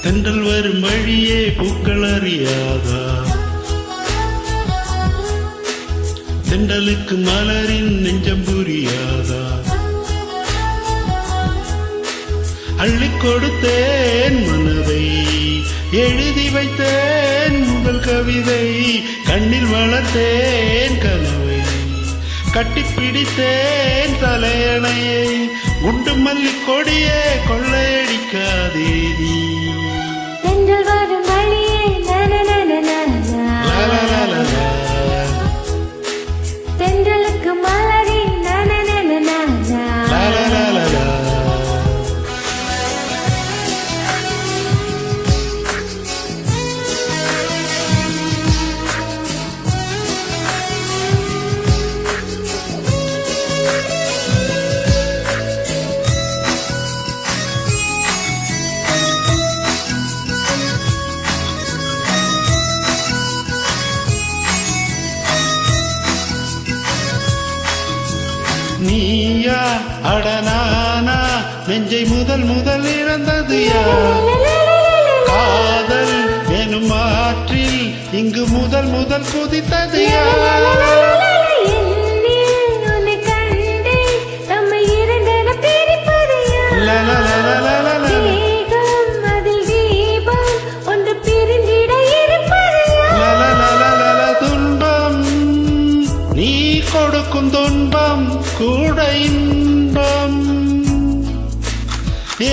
தென்றல் வரும் வழியே பூக்கள் அறியாதா? தென்றலுக்கு மலரின் நெஞ்சம் புரியாதா? அள்ளிக் கொடுத்தேன் மனதை, எழுதி வைத்தேன் முதல் கவிதை, கண்ணில் வளர்த்தேன் கனவை, கட்டிப்பிடித்தேன் தலையணையை, குண்டு மல்லி கொடியே கொள்ளையடிக்காதே நீ. தென்றல் வரும் வழியே தென்றலுக்கு மலரின் நீயா அடனானா நெஞ்சை முதல் முதல் இழந்தது யார்? காதல் எனும் ஆற்றில் இங்கு முதல் முதல் குதித்தது யார்? துன்பம் நீ கொடுக்கும் துன்பம் கூட இன்பம்,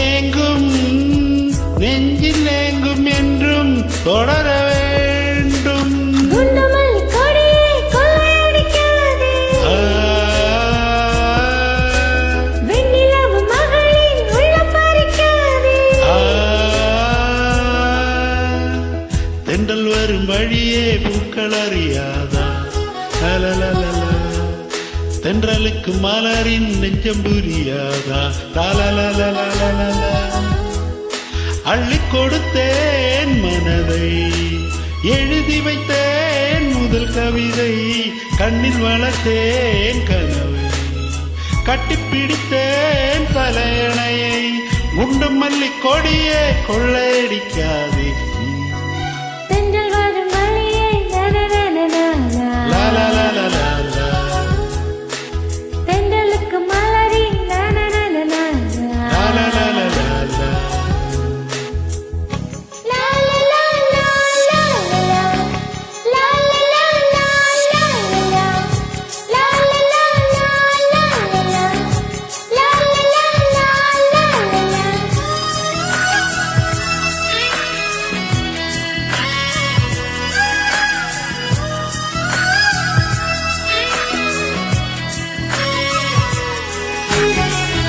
ஏங்கும் நெஞ்சில் ஏங்கும் என்றும் தொடர வேண்டும். தென்றல் வரும் வழியே பூக்கள் அறியாதா? தென்றலுக்கு மலரின் நெஞ்சம் புரியாதா? அள்ளிக் கொடுத்தேன் மனதை, எழுதி வைத்தேன் முதல் கவிதை, கண்ணில் வளர்த்தேன் கனவை, கட்டிப்பிடித்தேன் தலையணையை, குண்டு மல்லி கொடியே கொள்ளையடிக்காதே.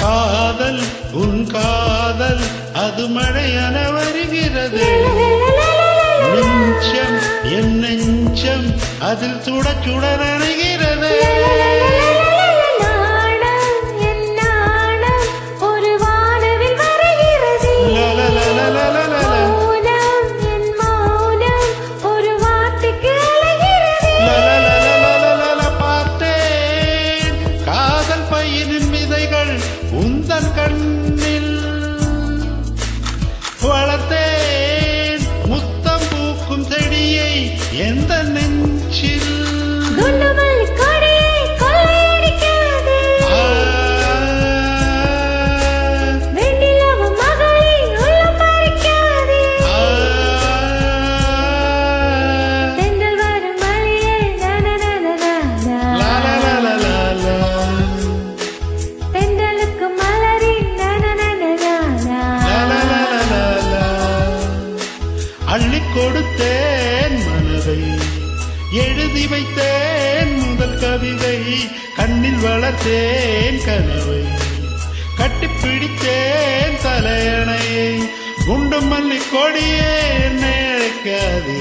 காதல் உன் காதல் அது மழையென வருகிறது, நெஞ்சம் என் நெஞ்சம் அதில் சுட சுட நனைகிறது. உந்தன் கண்ணில் வளர்த்தேன் முத்தம் பூக்கும் செடியை எந்த நெஞ்சில். அள்ளிக் கொடுத்தேன் மனதை, எழுதி வைத்தேன் முதல் கவிதை, கண்ணில் வளர்த்தேன் கனவை, கட்டிப்பிடித்தேன் தலையணையை, குண்டு மல்லி கொடியே நினைக்காதே.